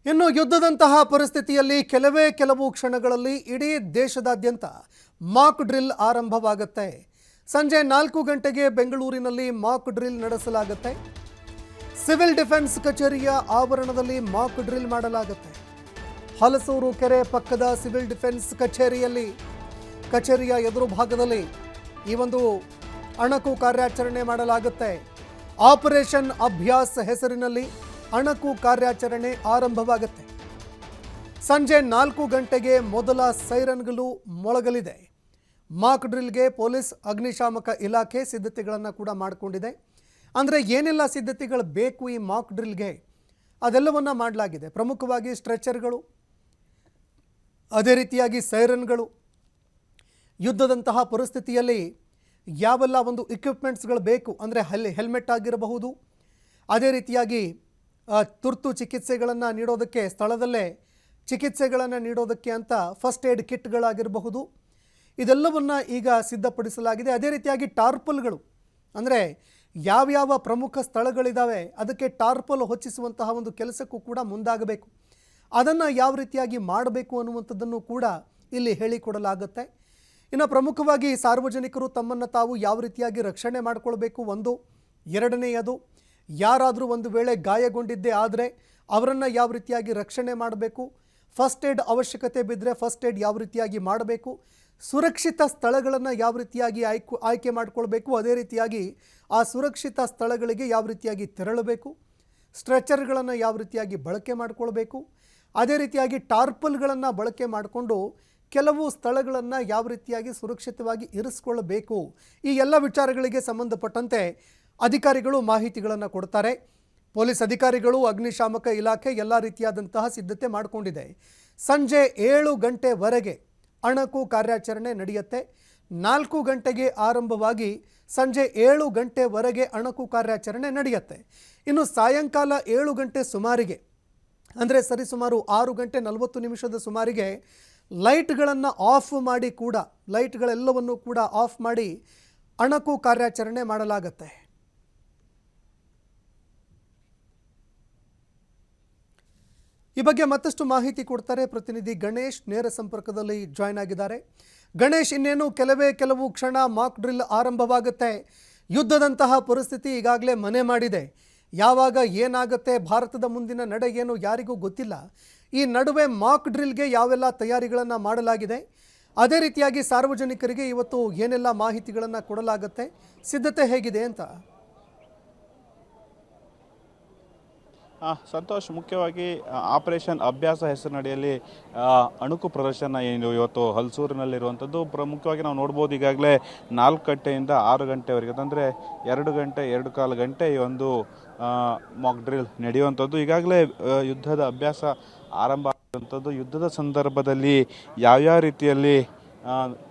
ಇನ್ನು ಯುದ್ಧದಂತಹ ಪರಿಸ್ಥಿತಿಯಲ್ಲಿ ಕೆಲವು ಕ್ಷಣಗಳಲ್ಲಿ ಇಡೀ ದೇಶದಾದ್ಯಂತ ಮಾಕ್ ಡ್ರಿಲ್ ಆರಂಭವಾಗುತ್ತೆ. ಸಂಜೆ 4 ಗಂಟೆಗೆ ಬೆಂಗಳೂರಿನಲ್ಲಿ ಮಾಕ್ ಡ್ರಿಲ್ ನಡೆಸಲಾಗುತ್ತೆ. ಸಿವಿಲ್ ಡಿಫೆನ್ಸ್ ಕಚೇರಿಯ ಆವರಣದಲ್ಲಿ ಮಾಕ್ ಡ್ರಿಲ್ ಮಾಡಲಾಗುತ್ತೆ. ಹಲಸೂರು ಕೆರೆ ಪಕ್ಕದ ಸಿವಿಲ್ ಡಿಫೆನ್ಸ್ ಕಚೇರಿಯ ಎದುರು ಭಾಗದಲ್ಲಿ ಈ ಒಂದು ಅಣಕು ಕಾರ್ಯಾಚರಣೆ ಮಾಡಲಾಗುತ್ತೆ. ಆಪರೇಷನ್ ಅಭ್ಯಾಸ್ ಹೆಸರಿನಲ್ಲಿ ಅಣಕು ಕಾರ್ಯಾಚರಣೆ ಆರಂಭವಾಗುತ್ತೆ. ಸಂಜೆ 4 ಗಂಟೆಗೆ ಮೊದಲ ಸೈರನ್ಗಳು ಮೊಳಗಲಿದೆ. ಮಾಕ್ ಡ್ರಿಲ್ಗೆ ಪೊಲೀಸ್ ಅಗ್ನಿಶಾಮಕ ಇಲಾಖೆ ಸಿದ್ಧತೆಗಳನ್ನು ಕೂಡ ಮಾಡಿಕೊಂಡಿದೆ. ಅಂದರೆ ಏನೆಲ್ಲ ಸಿದ್ಧತೆಗಳು ಬೇಕು ಈ ಮಾಕ್ ಡ್ರಿಲ್ಗೆ ಅದೆಲ್ಲವನ್ನು ಮಾಡಲಾಗಿದೆ. ಪ್ರಮುಖವಾಗಿ ಸ್ಟ್ರೆಚರ್ಗಳು, ಅದೇ ರೀತಿಯಾಗಿ ಸೈರನ್ಗಳು, ಯುದ್ಧದಂತಹ ಪರಿಸ್ಥಿತಿಯಲ್ಲಿ ಯಾವೆಲ್ಲ ಒಂದು ಇಕ್ವಿಪ್ಮೆಂಟ್ಸ್ಗಳು ಬೇಕು ಅಂದರೆ ಹೆಲ್ಮೆಟ್ ಆಗಿರಬಹುದು, ಅದೇ ರೀತಿಯಾಗಿ ತುರ್ತು ಚಿಕಿತ್ಸೆಗಳನ್ನು ನೀಡೋದಕ್ಕೆ ಸ್ಥಳದಲ್ಲೇ ಚಿಕಿತ್ಸೆಗಳನ್ನು ನೀಡೋದಕ್ಕೆ ಅಂತ ಫಸ್ಟ್ ಏಡ್ ಕಿಟ್ಗಳಾಗಿರಬಹುದು, ಇದೆಲ್ಲವನ್ನು ಈಗ ಸಿದ್ಧಪಡಿಸಲಾಗಿದೆ. ಅದೇ ರೀತಿಯಾಗಿ ಟಾರ್ಪಲ್ಗಳು ಅಂದರೆ ಯಾವ್ಯಾವ ಪ್ರಮುಖ ಸ್ಥಳಗಳಿದ್ದಾವೆ ಅದಕ್ಕೆ ಟಾರ್ಪಲ್ ಹೊಚ್ಚಿಸುವಂತಹ ಒಂದು ಕೆಲಸಕ್ಕೂ ಕೂಡ ಮುಂದಾಗಬೇಕು. ಅದನ್ನು ಯಾವ ರೀತಿಯಾಗಿ ಮಾಡಬೇಕು ಅನ್ನುವಂಥದ್ದನ್ನು ಕೂಡ ಇಲ್ಲಿ ಹೇಳಿಕೊಡಲಾಗುತ್ತೆ. ಇನ್ನು ಪ್ರಮುಖವಾಗಿ ಸಾರ್ವಜನಿಕರು ತಮ್ಮನ್ನು ತಾವು ಯಾವ ರೀತಿಯಾಗಿ ರಕ್ಷಣೆ ಮಾಡಿಕೊಳ್ಬೇಕು, ಎರಡನೆಯದು ಯಾರಾದರೂ ಒಂದು ವೇಳೆ ಗಾಯಗೊಂಡಿದ್ದೇ ಆದರೆ ಅವರನ್ನು ಯಾವ ರೀತಿಯಾಗಿ ರಕ್ಷಣೆ ಮಾಡಬೇಕು, ಫಸ್ಟ್ ಏಡ್ ಅವಶ್ಯಕತೆ ಬಿದ್ದರೆ ಫಸ್ಟ್ ಏಡ್ ಯಾವ ರೀತಿಯಾಗಿ ಮಾಡಬೇಕು, ಸುರಕ್ಷಿತ ಸ್ಥಳಗಳನ್ನು ಯಾವ ರೀತಿಯಾಗಿ ಆಯ್ಕೆ ಮಾಡಿಕೊಳ್ಬೇಕು, ಅದೇ ರೀತಿಯಾಗಿ ಆ ಸುರಕ್ಷಿತ ಸ್ಥಳಗಳಿಗೆ ಯಾವ ರೀತಿಯಾಗಿ ತೆರಳಬೇಕು, ಸ್ಟ್ರೆಚರ್ಗಳನ್ನು ಯಾವ ರೀತಿಯಾಗಿ ಬಳಕೆ ಮಾಡಿಕೊಳ್ಬೇಕು, ಅದೇ ರೀತಿಯಾಗಿ ಟಾರ್ಪಲ್ಗಳನ್ನು ಬಳಕೆ ಮಾಡಿಕೊಂಡು ಕೆಲವು ಸ್ಥಳಗಳನ್ನು ಯಾವ ರೀತಿಯಾಗಿ ಸುರಕ್ಷಿತವಾಗಿ ಇರಿಸಿಕೊಳ್ಳಬೇಕು, ಈ ಎಲ್ಲ ವಿಚಾರಗಳಿಗೆ ಸಂಬಂಧಪಟ್ಟಂತೆ ಅಧಿಕಾರಿಗಳು ಮಾಹಿತಿಗಳನ್ನು ಕೊಡ್ತಾರೆ. ಪೊಲೀಸ್ ಅಧಿಕಾರಿಗಳು, ಅಗ್ನಿಶಾಮಕ ಇಲಾಖೆ ಎಲ್ಲ ರೀತಿಯಾದಂತಹ ಸಿದ್ಧತೆ ಮಾಡಿಕೊಂಡಿದೆ. ಸಂಜೆ 7 ಗಂಟೆವರೆಗೆ ಅಣಕು ಕಾರ್ಯಾಚರಣೆ ನಡೆಯುತ್ತೆ. 4 ಗಂಟೆಗೆ ಆರಂಭವಾಗಿ ಸಂಜೆ 7 ಗಂಟೆವರೆಗೆ ಅಣಕು ಕಾರ್ಯಾಚರಣೆ ನಡೆಯುತ್ತೆ. ಇನ್ನು ಸಾಯಂಕಾಲ 7 ಗಂಟೆ ಸುಮಾರಿಗೆ ಅಂದರೆ ಸರಿಸುಮಾರು 6 ಗಂಟೆ 40 ನಿಮಿಷದ ಸುಮಾರಿಗೆ ಲೈಟ್ಗಳನ್ನು ಆಫ್ ಮಾಡಿ ಕೂಡ ಲೈಟ್ಗಳೆಲ್ಲವನ್ನು ಕೂಡ ಆಫ್ ಮಾಡಿ ಅಣಕು ಕಾರ್ಯಾಚರಣೆ ಮಾಡಲಾಗುತ್ತೆ. ಈ ಬಗ್ಗೆ ಮತ್ತಷ್ಟು ಮಾಹಿತಿ ಕೊಡ್ತಾರೆ ಪ್ರತಿನಿಧಿ ಗಣೇಶ್, ನೇರ ಸಂಪರ್ಕದಲ್ಲಿ ಜಾಯ್ನ್ ಆಗಿದ್ದಾರೆ. ಗಣೇಶ್, ಇನ್ನೇನು ಕೆಲವು ಕ್ಷಣ ಮಾಕ್ ಡ್ರಿಲ್ ಆರಂಭವಾಗುತ್ತೆ. ಯುದ್ಧದಂತಹ ಪರಿಸ್ಥಿತಿ ಈಗಾಗಲೇ ಮನೆ ಮಾಡಿದೆ. ಯಾವಾಗ ಏನಾಗುತ್ತೆ, ಭಾರತದ ಮುಂದಿನ ನಡೆ ಏನು ಯಾರಿಗೂ ಗೊತ್ತಿಲ್ಲ. ಈ ನಡುವೆ ಮಾಕ್ ಡ್ರಿಲ್ಗೆ ಯಾವೆಲ್ಲ ತಯಾರಿಗಳನ್ನು ಮಾಡಲಾಗಿದೆ, ಅದೇ ರೀತಿಯಾಗಿ ಸಾರ್ವಜನಿಕರಿಗೆ ಇವತ್ತು ಏನೆಲ್ಲ ಮಾಹಿತಿಗಳನ್ನು ಕೊಡಲಾಗುತ್ತೆ, ಸಿದ್ಧತೆ ಹೇಗಿದೆ ಅಂತ? ಸಂತೋಷ್, ಮುಖ್ಯವಾಗಿ ಆಪರೇಷನ್ ಅಭ್ಯಾಸ ಹೆಸರಿನಡಿಯಲ್ಲಿ ಅಣುಕು ಪ್ರದರ್ಶನ ಏನು ಇವತ್ತು ಹಲಸೂರಿನಲ್ಲಿರುವಂಥದ್ದು. ಪ್ರಮುಖವಾಗಿ ನಾವು ನೋಡ್ಬೋದು, ಈಗಾಗಲೇ 4 ಗಂಟೆಯಿಂದ 6 ಗಂಟೆವರೆಗೆ ಅಂದರೆ 2 ಗಂಟೆ 2.25 ಗಂಟೆ ಈ ಒಂದು ಮಾಕ್ ಡ್ರಿಲ್ ನಡೆಯುವಂಥದ್ದು. ಈಗಾಗಲೇ ಯುದ್ಧದ ಅಭ್ಯಾಸ ಆರಂಭ ಆಗುವಂಥದ್ದು. ಯುದ್ಧದ ಸಂದರ್ಭದಲ್ಲಿ ಯಾವ್ಯಾವ ರೀತಿಯಲ್ಲಿ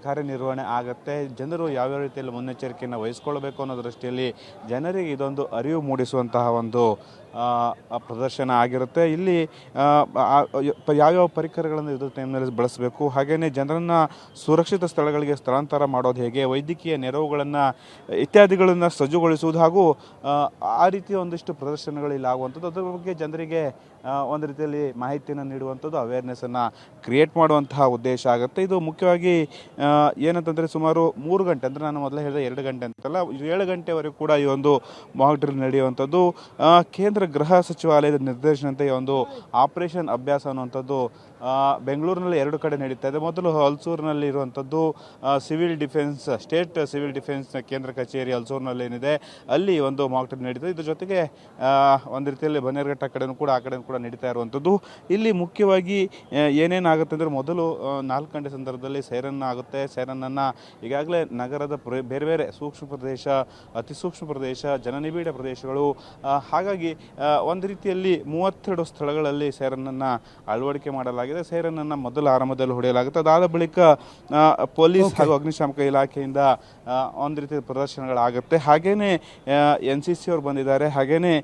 ಕಾರ್ಯನಿರ್ವಹಣೆ ಆಗುತ್ತೆ, ಜನರು ಯಾವ್ಯಾವ ರೀತಿಯಲ್ಲಿ ಮುನ್ನೆಚ್ಚರಿಕೆಯನ್ನು ವಹಿಸ್ಕೊಳ್ಬೇಕು ಅನ್ನೋ ದೃಷ್ಟಿಯಲ್ಲಿ ಜನರಿಗೆ ಇದೊಂದು ಅರಿವು ಮೂಡಿಸುವಂತಹ ಒಂದು ಪ್ರದರ್ಶನ ಆಗಿರುತ್ತೆ. ಇಲ್ಲಿ ಯಾವ್ಯಾವ ಪರಿಕರಗಳನ್ನು ಯುದ್ಧ ಟೈಮ್ನಲ್ಲಿ ಬಳಸಬೇಕು, ಹಾಗೆಯೇ ಜನರನ್ನು ಸುರಕ್ಷಿತ ಸ್ಥಳಗಳಿಗೆ ಸ್ಥಳಾಂತರ ಮಾಡೋದು ಹೇಗೆ, ವೈದ್ಯಕೀಯ ನೆರವುಗಳನ್ನು ಇತ್ಯಾದಿಗಳನ್ನು ಸಜ್ಜುಗೊಳಿಸುವುದು ಹಾಗೂ ಆ ರೀತಿಯ ಒಂದಿಷ್ಟು ಪ್ರದರ್ಶನಗಳು ಇಲ್ಲಿ ಆಗುವಂಥದ್ದು. ಅದರ ಬಗ್ಗೆ ಜನರಿಗೆ ಒಂದು ರೀತಿಯಲ್ಲಿ ಮಾಹಿತಿಯನ್ನು ನೀಡುವಂಥದ್ದು, ಅವೇರ್ನೆಸ್ಸನ್ನು ಕ್ರಿಯೇಟ್ ಮಾಡುವಂತಹ ಉದ್ದೇಶ ಆಗುತ್ತೆ. ಇದು ಮುಖ್ಯವಾಗಿ ಏನಂತಂದರೆ ಸುಮಾರು 3 ಗಂಟೆ ಅಂದರೆ ನಾನು ಮೊದಲೇ ಹೇಳಿದೆ 2 ಗಂಟೆ ಅಂತಲ್ಲ, 7 ಗಂಟೆವರೆಗೂ ಕೂಡ ಈ ಒಂದು ಮಾಕ್ ಡ್ರಿಲ್ ನಡೆಯುವಂಥದ್ದು. ಕೇಂದ್ರ ಗೃಹ ಸಚಿವಾಲಯದ ನಿರ್ದೇಶನಂತೆ ಈ ಒಂದು ಆಪರೇಷನ್ ಅಭ್ಯಾಸ ಅನ್ನುವಂಥದ್ದು ಬೆಂಗಳೂರಿನಲ್ಲಿ 2 ಕಡೆ ನಡೀತಾ ಇದೆ. ಮೊದಲು ಹಲಸೂರಿನಲ್ಲಿ ಇರುವಂಥದ್ದು ಸ್ಟೇಟ್ ಸಿವಿಲ್ ಡಿಫೆನ್ಸ್ ಕೇಂದ್ರ ಕಚೇರಿ ಹಲಸೂರಿನಲ್ಲಿ ಏನಿದೆ ಅಲ್ಲಿ ಒಂದು ಮಾಕ್ ಡ್ರಿಲ್ ನಡೀತದೆ. ಇದ್ರ ಜೊತೆಗೆ ಒಂದು ರೀತಿಯಲ್ಲಿ ಬನ್ನೇರುಘಟ್ಟ ಕಡೆನೂ ಕೂಡ ನಡೀತಾ ಇರುವಂಥದ್ದು. ಇಲ್ಲಿ ಮುಖ್ಯವಾಗಿ ಏನೇನಾಗುತ್ತೆ ಅಂದರೆ ಮೊದಲು 4 ಗಂಟೆ ಸಂದರ್ಭದಲ್ಲಿ ಸೈರನ್ ಆಗುತ್ತೆ. ಸೈರನ್ನನ್ನು ಈಗಾಗಲೇ ನಗರದ ಬೇರೆ ಬೇರೆ ಸೂಕ್ಷ್ಮ ಪ್ರದೇಶ, ಅತಿ ಸೂಕ್ಷ್ಮ ಪ್ರದೇಶ, ಜನನಿಬಿಡ ಪ್ರದೇಶಗಳು, ಹಾಗಾಗಿ ಒಂದು ರೀತಿಯಲ್ಲಿ 32 ಸ್ಥಳಗಳಲ್ಲಿ ಸೈರನ್ನನ್ನು ಅಳವಡಿಕೆ ಮಾಡಲಾಗಿದೆ. ಸೈರನ್ನನ್ನು ಮೊದಲ ಆರಂಭದಲ್ಲಿ ಹೊಡೆಯಲಾಗುತ್ತೆ. ಅದಾದ ಬಳಿಕ ಪೊಲೀಸ್ ಹಾಗೂ ಅಗ್ನಿಶಾಮಕ ಇಲಾಖೆಯಿಂದ ಒಂದು ರೀತಿಯ ಪ್ರದರ್ಶನಗಳಾಗುತ್ತೆ. ಹಾಗೇನೆ NCC ಅವರು ಬಂದಿದ್ದಾರೆ. ಹಾಗೇನೆ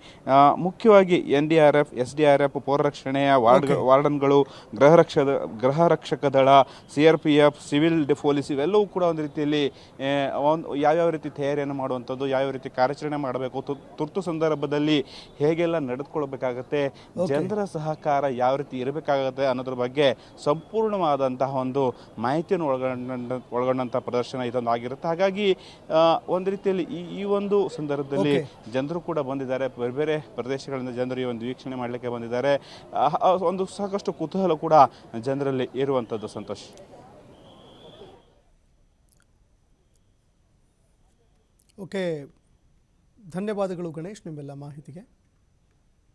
ಮುಖ್ಯವಾಗಿ NDRF, SDRF, ಪೌರರಕ್ಷಣೆಯ ವಾರ್ಡನ್ಗಳು, ಗೃಹ ರಕ್ಷಕ ದಳ, CRPF, ಸಿವಿಲ್ ಪೊಲೀಸ್ ಇವೆಲ್ಲವೂ ಕೂಡ ಒಂದು ರೀತಿಯಲ್ಲಿ ಯಾವ್ಯಾವ ರೀತಿ ತಯಾರಿಯನ್ನು ಮಾಡುವಂಥದ್ದು, ಯಾವ್ಯಾವ ರೀತಿ ಕಾರ್ಯಾಚರಣೆ ಮಾಡಬೇಕು, ತುರ್ತು ಸಂದರ್ಭದಲ್ಲಿ ಹೇಗೆ ಹೇಗೆಲ್ಲ ನಡೆದುಕೊಳ್ಬೇಕಾಗತ್ತೆ, ಜನರ ಸಹಕಾರ ಯಾವ ರೀತಿ ಇರಬೇಕಾಗತ್ತೆ ಅನ್ನೋದ್ರ ಬಗ್ಗೆ ಸಂಪೂರ್ಣವಾದಂತಹ ಒಂದು ಮಾಹಿತಿಯನ್ನು ಒಳಗೊಂಡಂತಹ ಪ್ರದರ್ಶನ ಇದೊಂದು ಆಗಿರುತ್ತೆ. ಹಾಗಾಗಿ ಒಂದು ರೀತಿಯಲ್ಲಿ ಈ ಒಂದು ಸಂದರ್ಭದಲ್ಲಿ ಜನರು ಕೂಡ ಬಂದಿದ್ದಾರೆ, ಬೇರೆ ಬೇರೆ ಪ್ರದೇಶಗಳಿಂದ ಜನರು ಈ ಒಂದು ವೀಕ್ಷಣೆ ಮಾಡಲಿಕ್ಕೆ ಬಂದಿದ್ದಾರೆ. ಒಂದು ಸಾಕಷ್ಟು ಕುತೂಹಲ ಕೂಡ ಜನರಲ್ಲಿ ಇರುವಂಥದ್ದು. ಸಂತೋಷ್. ಓಕೆ, ಧನ್ಯವಾದಗಳು ಗಣೇಶ್ ನಿಮ್ಮೆಲ್ಲ ಮಾಹಿತಿಗೆ.